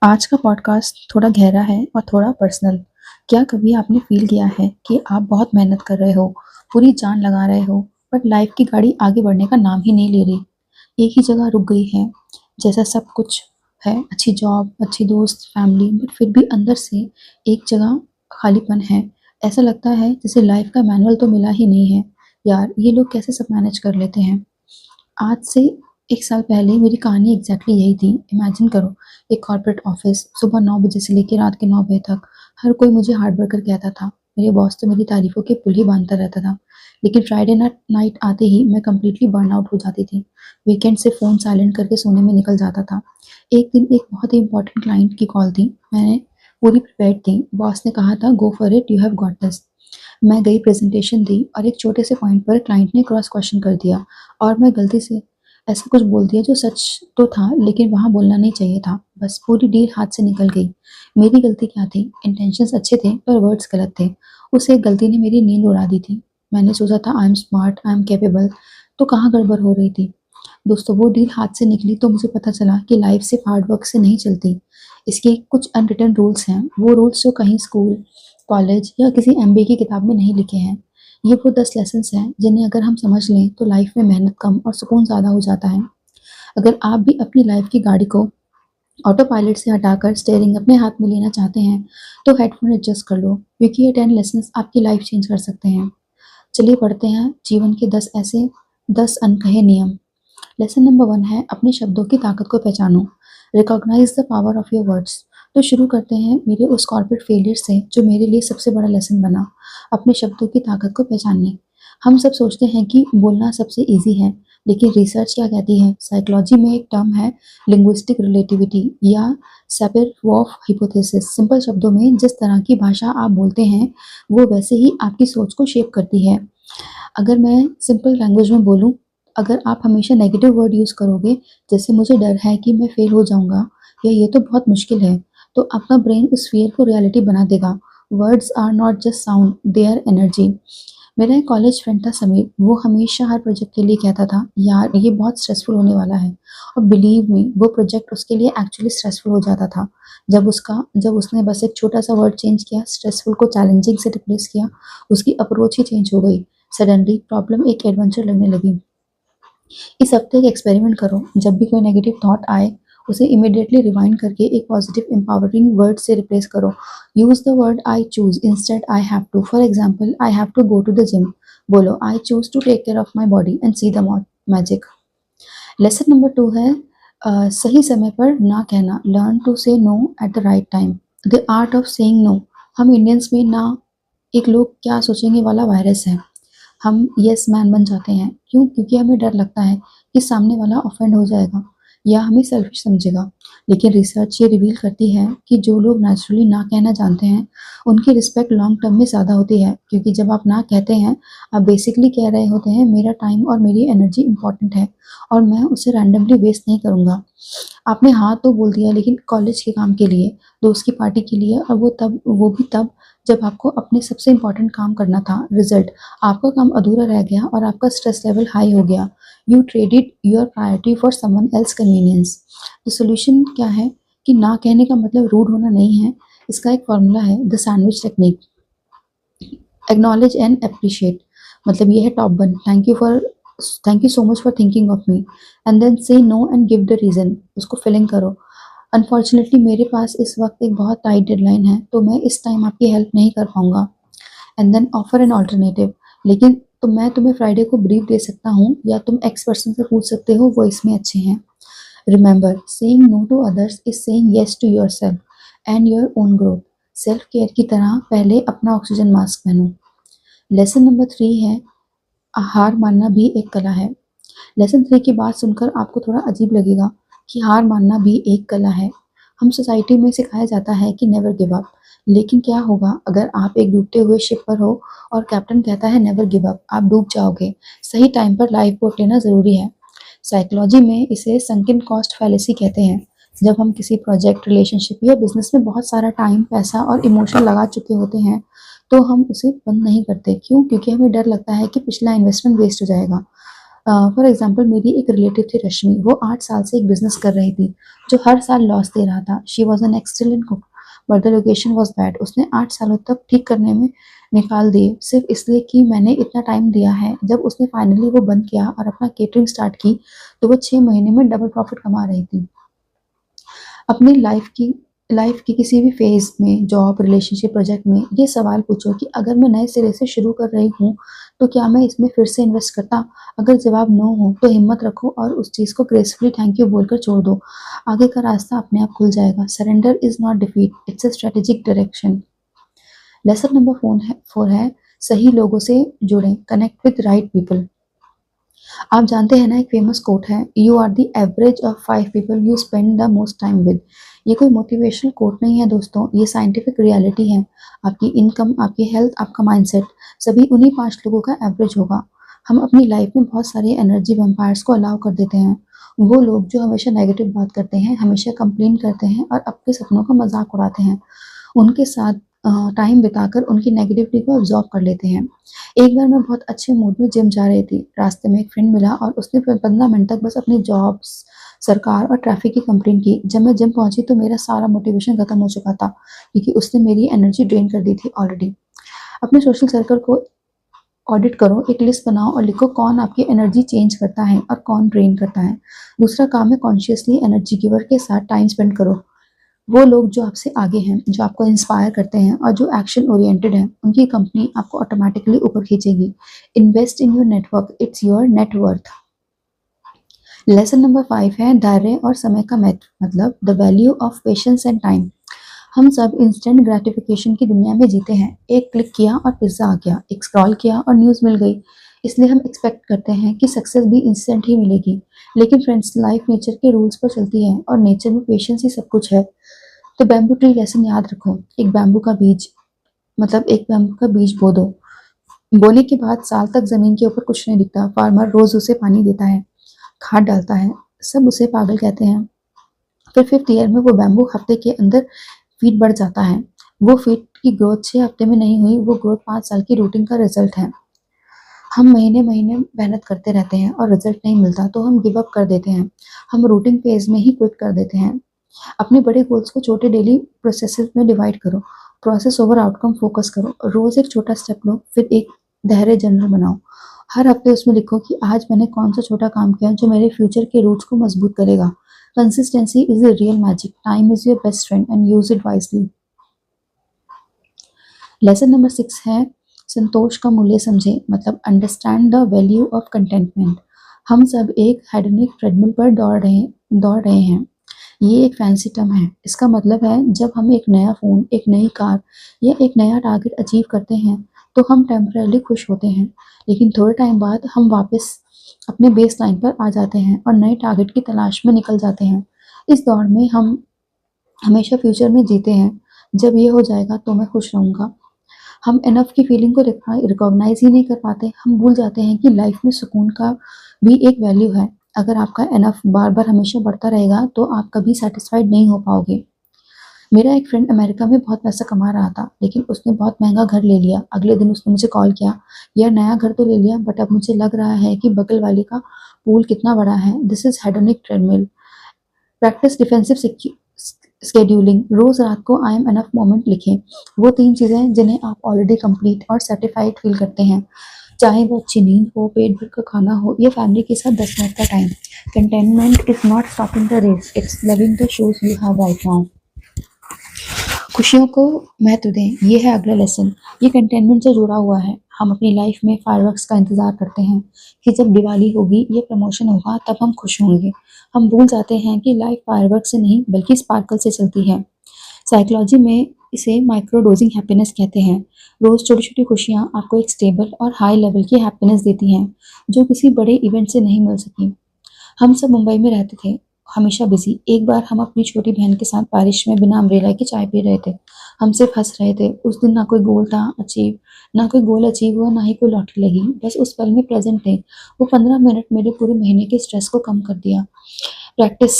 आज का पॉडकास्ट थोड़ा गहरा है और थोड़ा पर्सनल। क्या कभी आपने फ़ील किया है कि आप बहुत मेहनत कर रहे हो, पूरी जान लगा रहे हो, बट लाइफ़ की गाड़ी आगे बढ़ने का नाम ही नहीं ले रही? एक ही जगह रुक गई है, जैसा सब कुछ है, अच्छी जॉब, अच्छे दोस्त, फैमिली, बट फिर भी अंदर से एक जगह खालीपन है। ऐसा लगता है जैसे लाइफ़ का मैनुअल तो मिला ही नहीं है। यार, ये लोग कैसे सब मैनेज कर लेते हैं? आज से 1 साल पहले मेरी कहानी एग्ज़ैक्टली यही थी। इमेजिन करो, एक कॉर्पोरेट ऑफ़िस, सुबह 9 बजे से लेके रात के 9 बजे तक, हर कोई मुझे हार्ड वर्कर कहता था। मेरे बॉस तो मेरी तारीफ़ों के पुल ही बाँधता रहता था। लेकिन फ्राइडे नाइट आते ही मैं कंप्लीटली बर्नआउट हो जाती थी। वीकेंड से फ़ोन साइलेंट करके सोने में निकल जाता था। एक दिन एक बहुत ही इम्पोर्टेंट क्लाइंट की कॉल थी। मैं पूरी प्रिपेयर्ड थी। बॉस ने कहा था, "go for it, you have got this." मैं गई, प्रेज़ेंटेशन दी और एक छोटे से पॉइंट पर क्लाइंट ने क्रॉस क्वेश्चन कर दिया और मैं गलती से ऐसा कुछ बोल दिया जो सच तो था, लेकिन वहाँ बोलना नहीं चाहिए था। बस पूरी डील हाथ से निकल गई। मेरी गलती क्या थी? इंटेंशंस अच्छे थे पर वर्ड्स गलत थे। उस एक गलती ने मेरी नींद उड़ा दी थी। मैंने सोचा था I am smart, I am capable, तो कहाँ गड़बड़ हो रही थी। दोस्तों, वो डील हाथ से निकली तो मुझे पता चला कि लाइफ सिर्फ हार्ड वर्क से नहीं चलती। इसके कुछ अनरिटन रूल्स हैं, वो रूल्स जो कहीं स्कूल, कॉलेज या किसी एमबीए की किताब में नहीं लिखे हैं। ये वो 10 लेसन्स हैं जिन्हें अगर हम समझ लें तो लाइफ में मेहनत कम और सुकून ज़्यादा हो जाता है। अगर आप भी अपनी लाइफ की गाड़ी को ऑटो पायलट से हटाकर स्टीयरिंग अपने हाथ में लेना चाहते हैं, तो हेडफोन एडजस्ट कर लो, क्योंकि ये 10 लेसन्स आपकी लाइफ चेंज कर सकते हैं। चलिए पढ़ते हैं जीवन के 10 अनकहे नियम। लेसन नंबर 1 है, अपने शब्दों की ताकत को पहचानो। Recognise the power of your words. तो शुरू करते हैं मेरे उस कॉर्पोरेट फेलियर से जो मेरे लिए सबसे बड़ा लेसन बना, अपने शब्दों की ताकत को पहचानने। हम सब सोचते हैं कि बोलना सबसे ईजी है, लेकिन रिसर्च क्या कहती है? साइकोलॉजी में एक टर्म है, लिंग्विस्टिक रिलेटिविटी या सैपर-वॉर्फ हाइपोथेसिस। सिंपल शब्दों में, जिस तरह की भाषा आप बोलते हैं वो वैसे ही आपकी सोच को शेप करती है। अगर मैं सिंपल लैंग्वेज में बोलूँ, अगर आप हमेशा नेगेटिव वर्ड यूज़ करोगे, जैसे मुझे डर है कि मैं फेल हो जाऊँगा या ये तो बहुत मुश्किल है, तो आपका ब्रेन उस फ़ियर को रियलिटी बना देगा। Words are not just sound, they are energy. मेरा एक कॉलेज फ्रेंड था समीर, वो हमेशा हर प्रोजेक्ट के लिए कहता था, यार ये बहुत स्ट्रेसफुल होने वाला है। और बिलीव मी, वो प्रोजेक्ट उसके लिए एक्चुअली स्ट्रेसफुल हो जाता था। जब उसने बस एक छोटा सा वर्ड चेंज किया, स्ट्रेसफुल को चैलेंजिंग से रिप्लेस किया, उसकी अप्रोच ही चेंज हो गई। सडनली प्रॉब्लम एक एडवेंचर लगने लगी। इस हफ्ते एक एक्सपेरिमेंट करो, जब भी कोई नेगेटिव थॉट आए, उसे इमीडिएटली रिवाइंड करके एक पॉजिटिव एम्पावरिंग वर्ड से रिप्लेस करो। Use the word I choose instead I have to. For example, I have to go to the gym, बोलो I choose to take care of my body and see the magic. Lesson number 2 है, सही समय पर ना कहना। Learn to say no at the right time. The art of saying no. हम Indians में ना एक लोग क्या सोचेंगे वाला वायरस है। हम यस मैन बन जाते हैं। क्यों? क्योंकि हमें डर लगता है कि सामने वाला ऑफेंड हो जाएगा या हमें सेल्फिश समझेगा। लेकिन रिसर्च ये रिवील करती है कि जो लोग नेचुरली ना कहना जानते हैं, उनकी रिस्पेक्ट लॉन्ग टर्म में ज़्यादा होती है, क्योंकि जब आप ना कहते हैं, आप बेसिकली कह रहे होते हैं, मेरा टाइम और मेरी एनर्जी इंपॉर्टेंट है और मैं उसे रैंडमली वेस्ट नहीं करूँगा। आपने हाँ तो बोल दिया, लेकिन कॉलेज के काम के लिए, दोस्त की पार्टी के लिए, और वो भी तब जब आपको अपने सबसे इम्पोर्टेंट काम करना था। रिजल्ट, आपका काम अधूरा रह गया और आपका स्ट्रेस लेवल हाई हो गया। You traded your priority for someone else convenience. तो सोल्यूशन क्या है कि ना कहने का मतलब रूड होना नहीं है। इसका एक फॉर्मूला है, the sandwich technique. Acknowledge and appreciate, मतलब ये है top one. Thank you so much for thinking of me. And then say no and give the reason, उसको फिलिंग करो। अनफॉर्चुनेटली मेरे पास इस वक्त एक बहुत टाइट डेडलाइन है, तो मैं इस टाइम आपकी हेल्प नहीं कर पाऊंगा। And then offer an alternative, लेकिन तो मैं तुम्हें फ्राइडे को ब्रीफ दे सकता हूँ या तुम एक्स पर्सन से पूछ सकते हो, वो इसमें अच्छे हैं। Remember, saying no to others is saying yes to yourself and your own growth. Self care की तरह पहले अपना ऑक्सीजन मास्क पहनो। लेसन नंबर 3 है, हार मानना भी एक कला है। लेसन 3 की बात सुनकर आपको थोड़ा अजीब लगेगा कि हार मानना भी एक कला है। हम सोसाइटी में सिखाया जाता है कि नेवर गिव अप, लेकिन क्या होगा अगर आप एक डूबते हुए शिप पर हो और कैप्टन कहता है नेवर गिव अप? आप डूब जाओगे। सही टाइम पर लाइफ बोट लेना ज़रूरी है। साइकोलॉजी में इसे संकिन कॉस्ट फैलेसी कहते हैं। जब हम किसी प्रोजेक्ट, रिलेशनशिप या बिजनेस में बहुत सारा टाइम, पैसा और इमोशन लगा चुके होते हैं, तो हम उसे बंद नहीं करते। क्यों? क्योंकि हमें डर लगता है कि पिछला इन्वेस्टमेंट वेस्ट हो जाएगा। फॉर एग्जांपल मेरी एक रिलेटिव थी रश्मि, वो 8 साल से एक बिजनेस कर रही थी जो हर साल लॉस दे रहा था। She was an excellent cook but the location was bad. उसने 8 सालों तक ठीक करने में निकाल दिए सिर्फ इसलिए कि मैंने इतना टाइम दिया है। जब उसने फाइनली वो बंद किया और अपना केटरिंग स्टार्ट की तो वो 6 महीने में डबल प्रॉफिट कमा रही थी। अपनी लाइफ की किसी भी फेज में, जॉब, रिलेशनशिप, प्रोजेक्ट में ये सवाल पूछो कि अगर मैं नए सिरे से शुरू कर रही हूँ तो क्या मैं इसमें फिर से इन्वेस्ट करता। अगर जवाब नो हो तो हिम्मत रखो और उस चीज़ को ग्रेसफुली थैंक यू बोलकर छोड़ दो। आगे का रास्ता अपने आप खुल जाएगा। Surrender is not defeat, it's a strategic direction. Lesson number 4 है सही लोगों से जुड़ें, कनेक्ट विद राइट पीपल। आप जानते हैं ना, एक फेमस कोट है, you are the average of 5 people you spend the most time with. ये कोई मोटिवेशनल कोट नहीं है दोस्तों, ये साइंटिफिक रियलिटी है। आपकी इनकम, आपकी हेल्थ, आपका माइंडसेट, सभी उन्हीं 5 लोगों का एवरेज होगा। हम अपनी लाइफ में बहुत सारे एनर्जी वैम्पायर्स को अलाउ कर देते हैं। वो लोग जो हमेशा नेगेटिव बात करते हैं, हमेशा कंप्लेन करते हैं और आपके सपनों का मजाक उड़ाते हैं, उनके साथ टाइम बिताकर उनकी नेगेटिविटी को अब्जॉर्ब कर लेते हैं। एक बार मैं बहुत अच्छे मूड में जिम जा रही थी। रास्ते में एक फ्रेंड मिला और उसने 15 मिनट तक बस अपनी जॉब्स, सरकार और ट्रैफिक की कंप्लेन की। जब मैं जिम पहुंची तो मेरा सारा मोटिवेशन खत्म हो चुका था क्योंकि उसने मेरी एनर्जी ड्रेन कर दी थी ऑलरेडी। अपने सोशल सर्कल को ऑडिट करो, एक लिस्ट बनाओ और लिखो कौन आपकी एनर्जी चेंज करता है और कौन ड्रेन करता है। दूसरा काम है कॉन्शियसली एनर्जी गिवर के साथ टाइम स्पेंड करो। वो लोग जो आपसे आगे हैं, जो आपको इंस्पायर करते हैं और जो एक्शन ओरिएंटेड हैं, उनकी कंपनी आपको ऑटोमेटिकली ऊपर खींचेगी। Invest in your network, it's your net worth. Lesson number 5 है धैर्य और समय का महत्व, मतलब the value of patience and time. हम सब इंस्टेंट ग्रेटिफिकेशन की दुनिया में जीते हैं। एक क्लिक किया और पिज्जा आ गया, एक स्क्रॉल किया और न्यूज़ मिल गई। इसलिए हम एक्सपेक्ट करते हैं कि सक्सेस भी इंस्टेंट ही मिलेगी। लेकिन फ्रेंड्स, लाइफ नेचर के रूल्स पर चलती है और नेचर में पेशेंस ही सब कुछ है। तो बैम्बू ट्री लेसन याद रखो, एक बैम्बू का बीज बो दो। बोने के बाद साल तक जमीन के ऊपर कुछ नहीं दिखता। फार्मर रोज उसे पानी देता है, खाद डालता है, सब उसे पागल कहते हैं। फिर 5th ईयर में वो बैम्बू हफ्ते के अंदर फीट बढ़ जाता है। वो फीट की ग्रोथ 6 हफ्ते में नहीं हुई, वो ग्रोथ 5 साल की रूटीन का रिजल्ट है। हम महीने महीने मेहनत करते रहते हैं और रिजल्ट नहीं मिलता तो हम गिव अप कर देते हैं। हम रूटीन फेज में ही क्विट कर देते हैं। अपने बड़े गोल्स को छोटे डेली प्रोसेसेस में डिवाइड करो। प्रोसेस ओवर आउटकम फोकस करो। रोज एक छोटा स्टेप लो, फिर एक धैर्य जर्नल बनाओ। हर हफ्ते उसमें लिखो कि आज मैंने कौन सा छोटा काम किया जो मेरे फ्यूचर के रूट्स को मजबूत करेगा। Consistency is the real magic. Time is your best friend and use it wisely. Lesson number 6 है संतोष का मूल्य समझे, मतलब understand the value of contentment. हम सब एक हेडोनिक ट्रेडमिल पर दौड़ रहे हैं। ये एक फैंसी टर्म है। इसका मतलब है जब हम एक नया फ़ोन, एक नई कार या एक नया टारगेट अचीव करते हैं तो हम टेम्परेली खुश होते हैं, लेकिन थोड़े टाइम बाद हम वापस अपने बेस लाइन पर आ जाते हैं और नए टारगेट की तलाश में निकल जाते हैं। इस दौड़ में हम हमेशा फ्यूचर में जीते हैं। जब ये हो जाएगा तो मैं खुश रहूँगा। हम इनफ की फीलिंग को रिकॉग्नाइज ही नहीं कर पाते। हम भूल जाते हैं कि लाइफ में सुकून का भी एक वैल्यू है। अगर आपका इनफ बार बार हमेशा बढ़ता रहेगा तो आप कभी सेटिस्फाइड नहीं हो पाओगे। मेरा एक फ्रेंड अमेरिका में बहुत पैसा कमा रहा था, लेकिन उसने बहुत महंगा घर ले लिया। अगले दिन उसने मुझे कॉल किया, यार नया घर तो ले लिया बट अब मुझे लग रहा है कि बगल वाले का पूल कितना बड़ा है। This is hedonic treadmill. Practice defensive scheduling. रोज रात को आई एम एनफ मोमेंट लिखें। वो 3 चीजें जिन्हें आप ऑलरेडी कंप्लीट और सर्टिफाइड फील करते हैं, चाहे वो अच्छी नींद हो, पेट भर का खाना हो या फैमिली के साथ 10 मिनट का time. Contentment is not stopping the race, it's loving the shoes you have right now. खुशियों को महत्व दें, ये है अगला लेसन। ये कंटेनमेंट से जुड़ा हुआ है। हम अपनी लाइफ में फायरवर्क्स का इंतजार करते हैं कि जब दिवाली होगी या प्रमोशन होगा तब हम खुश होंगे। हम भूल जाते हैं कि लाइफ फायरवर्क से नहीं बल्कि स्पार्कल से चलती है। साइकोलॉजी में इसे माइक्रोडोजिंग हैप्पीनेस कहते हैं। रोज छोटी छोटी खुशियाँ आपको एक स्टेबल और हाई लेवल की हैप्पीनेस देती हैं जो किसी बड़े इवेंट से नहीं मिल सकी। हम सब मुंबई में रहते थे, हमेशा बिजी। एक बार हम अपनी छोटी बहन के साथ बारिश में बिना अम्ब्रेला के चाय पी रहे थे। हम सिर्फ हंस रहे थे। उस दिन ना कोई गोल अचीव हुआ, ना ही कोई लॉटरी लगी। बस उस पल में प्रेजेंट थे। वो 15 मिनट मेरे पूरे महीने के स्ट्रेस को कम कर दिया। Practice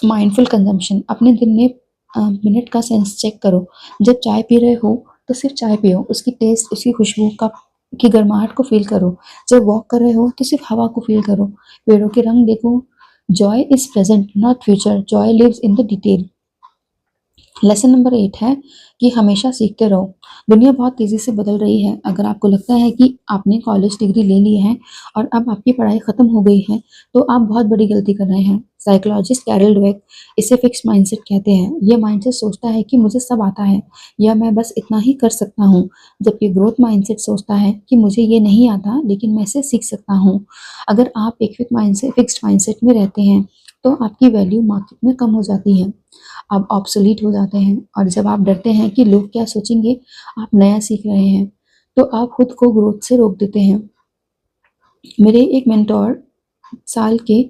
mindful consumption. अपने दिन में मिनट का सेंस चेक करो। जब चाय पी रहे हो तो सिर्फ चाय पियो, उसकी टेस्ट, उसकी खुशबू का की गर्माहट को फील करो। जब वॉक कर रहे हो तो सिर्फ हवा को फील करो। पेड़ों के रंग देखो। Joy is present not future, joy lives in the detail. Lesson number 8 है कि हमेशा सीखते रहो। दुनिया बहुत तेज़ी से बदल रही है। अगर आपको लगता है कि आपने कॉलेज डिग्री ले ली है और अब आपकी पढ़ाई ख़त्म हो गई है, तो आप बहुत बड़ी गलती कर रहे हैं। साइकोलॉजिस्ट कैरल डवेक इसे फिक्स्ड माइंडसेट कहते हैं। यह माइंडसेट सोचता है कि मुझे सब आता है या मैं बस इतना ही कर सकता हूँ, जबकि ग्रोथ माइंडसेट सोचता है कि मुझे ये नहीं आता लेकिन मैं इसे सीख सकता हूँ। अगर आप एक फिक्स्ड माइंडसेट में रहते हैं, तो आपकी वैल्यू मार्केट में कम हो जाती है। आप ऑब्सोलीट हो जाते हैं और जब आप डरते हैं कि लोग क्या सोचेंगे, आप नया सीख रहे हैं, तो आप खुद को ग्रोथ से रोक देते हैं। मेरे एक मेंटोर साल के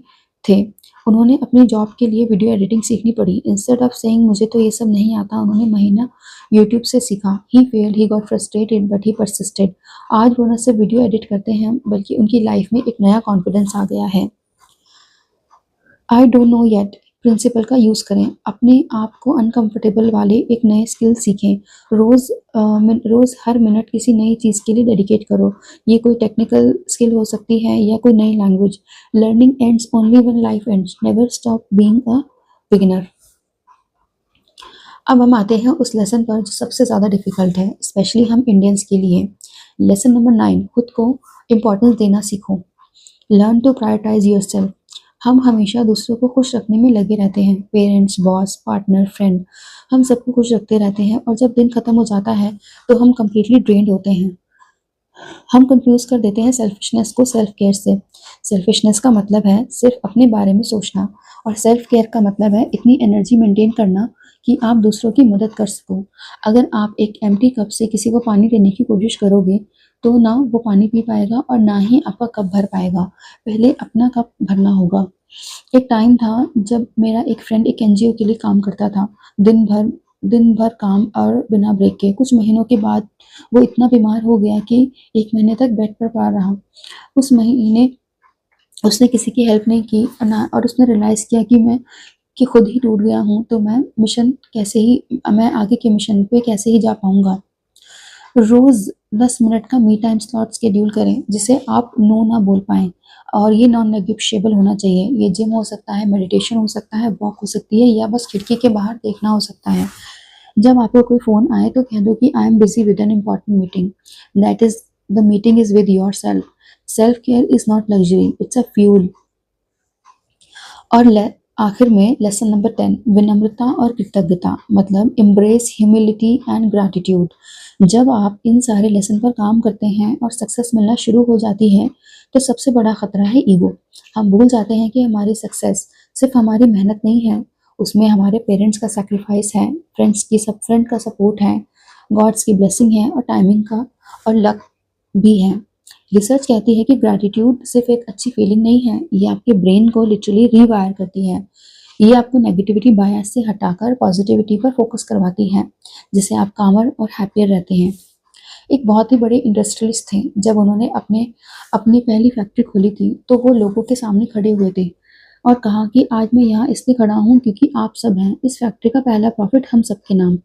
थे। उन्होंने अपनी जॉब के लिए वीडियो एडिटिंग सीखनी पड़ी। इंस्टेड ऑफ सेइंग मुझे तो ये सब नहीं आता, उन्होंने महीना यूट्यूब से सीखा। He failed, he got frustrated but he persisted. आज वो न सिर्फ वीडियो एडिट करते हैं बल्कि उनकी लाइफ में एक नया कॉन्फिडेंस आ गया है। I don't know yet principle का यूज़ करें। अपने आप को अनकंफर्टेबल वाले एक नए स्किल सीखें। रोज़ हर मिनट किसी नई चीज़ के लिए डेडिकेट करो। ये कोई टेक्निकल स्किल हो सकती है या कोई नई language. Learning ends only when life ends, never stop being a beginner. अब हम आते हैं उस लेसन पर जो सबसे ज़्यादा डिफिकल्ट है, स्पेशली हम इंडियंस के लिए। लेसन नंबर 9, खुद को इम्पोर्टेंस देना सीखो। Learn to prioritise yourself. हम हमेशा दूसरों को खुश रखने में लगे रहते हैं। पेरेंट्स, बॉस, पार्टनर, फ्रेंड, हम सबको खुश रखते रहते हैं और जब दिन खत्म हो जाता है तो हम कंप्लीटली ड्रेन्ड होते हैं। हम कंफ्यूज कर देते हैं सेल्फिशनेस को सेल्फ केयर से। सेल्फिशनेस का मतलब है सिर्फ अपने बारे में सोचना और सेल्फ केयर का मतलब है इतनी एनर्जी मेंटेन करना कि आप दूसरों की मदद कर सको। अगर आप एक एम्प्टी कप से किसी को पानी देने की कोशिश करोगे तो ना वो पानी पी पाएगा और ना ही आपका कप भर पाएगा। पहले अपना कप भरना होगा। एक टाइम था जब मेरा एक फ्रेंड एक एनजीओ के लिए काम करता था। दिन भर काम और बिना ब्रेक के। कुछ महीनों के बाद वो इतना बीमार हो गया कि 1 महीने तक बेड पर पड़ा रहा। उस महीने उसने किसी की हेल्प नहीं की और उसने रियलाइज़ किया कि खुद ही टूट गया हूँ, तो मैं आगे के मिशन पे कैसे ही जा पाऊँगा। रोज़ 10 मिनट का मी टाइम स्लॉट शेड्यूल करें जिसे आप नो ना बोल पाएँ और ये नॉन नेगोशिएबल होना चाहिए। ये जिम हो सकता है, मेडिटेशन हो सकता है, वॉक हो सकती है या बस खिड़की के बाहर देखना हो सकता है। जब आपको कोई फ़ोन आए तो कह दो कि I am busy with an important meeting. That is the meeting is with yourself. Self care is not luxury, it's a fuel. और आखिर में लेसन नंबर 10, विनम्रता और कृतज्ञता, मतलब एम्ब्रेस ह्यूमिलिटी एंड ग्रैटिट्यूड। जब आप इन सारे लेसन पर काम करते हैं और सक्सेस मिलना शुरू हो जाती है तो सबसे बड़ा खतरा है ईगो। हम भूल जाते हैं कि हमारी सक्सेस सिर्फ हमारी मेहनत नहीं है, उसमें हमारे पेरेंट्स का सेक्रीफाइस है, फ्रेंड का सपोर्ट है, गॉड्स की ब्लेसिंग है और टाइमिंग का और लक भी है। रिसर्च कहती है कि ग्रैटिट्यूड सिर्फ एक अच्छी फीलिंग नहीं है, ये आपके ब्रेन को लिटरली रीवायर करती है। ये आपको नेगेटिविटी बायस से हटाकर पॉजिटिविटी पर फोकस करवाती है, जिससे आप कामर और हैप्पियर रहते हैं। एक बहुत ही बड़े इंडस्ट्रियलिस्ट थे। जब उन्होंने अपनी पहली फैक्ट्री खोली थी तो वो लोगों के सामने खड़े हुए थे और कहा कि आज मैं यहाँ इसलिए खड़ा हूँ क्योंकि आप सब हैं, इस फैक्ट्री का पहला प्रॉफिट हम सबके नाम।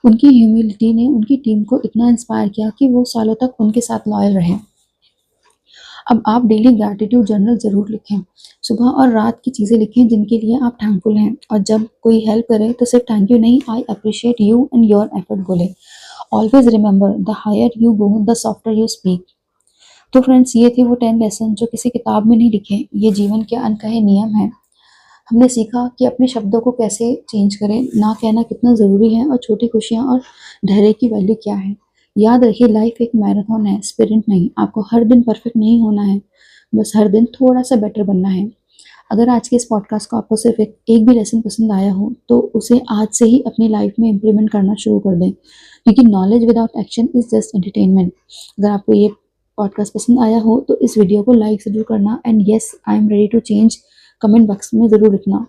उनकी ह्यूमिलिटी ने उनकी टीम को इतना इंस्पायर किया कि वो सालों तक उनके साथ लॉयल रहे। अब आप डेली ग्रैटिट्यूड जर्नल ज़रूर लिखें। सुबह और रात की चीज़ें लिखें जिनके लिए आप थैंकफुल हैं और जब कोई हेल्प करे तो सिर्फ थैंक यू नहीं, I appreciate you and your effort बोले। Always remember, the higher you go the softer you speak. तो फ्रेंड्स, ये थे वो 10 लेसन जो किसी किताब में नहीं लिखे, ये जीवन के अनकहे नियम हैं। हमने सीखा कि अपने शब्दों को कैसे चेंज करें, ना कहना कितना ज़रूरी है और छोटी खुशियाँ और धैर्य की वैल्यू क्या है। याद रखिए, लाइफ एक मैराथन है, स्प्रिंट नहीं। आपको हर दिन परफेक्ट नहीं होना है, बस हर दिन थोड़ा सा बेटर बनना है। अगर आज के इस पॉडकास्ट को आपको सिर्फ एक भी लेसन पसंद आया हो तो उसे आज से ही अपनी लाइफ में इम्प्लीमेंट करना शुरू कर दें, क्योंकि knowledge without action is just entertainment. अगर आपको ये पॉडकास्ट पसंद आया हो तो इस वीडियो को लाइक ज़रूर करना and yes, I am ready to change comment box में ज़रूर लिखना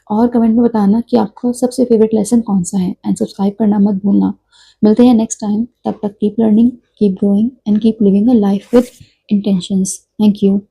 और कमेंट में बताना कि आपका सबसे फेवरेट लेसन कौन सा है एंड सब्सक्राइब करना मत भूलना। मिलते हैं नेक्स्ट टाइम, तब तक keep learning, keep growing and keep living a life with intentions. Thank you.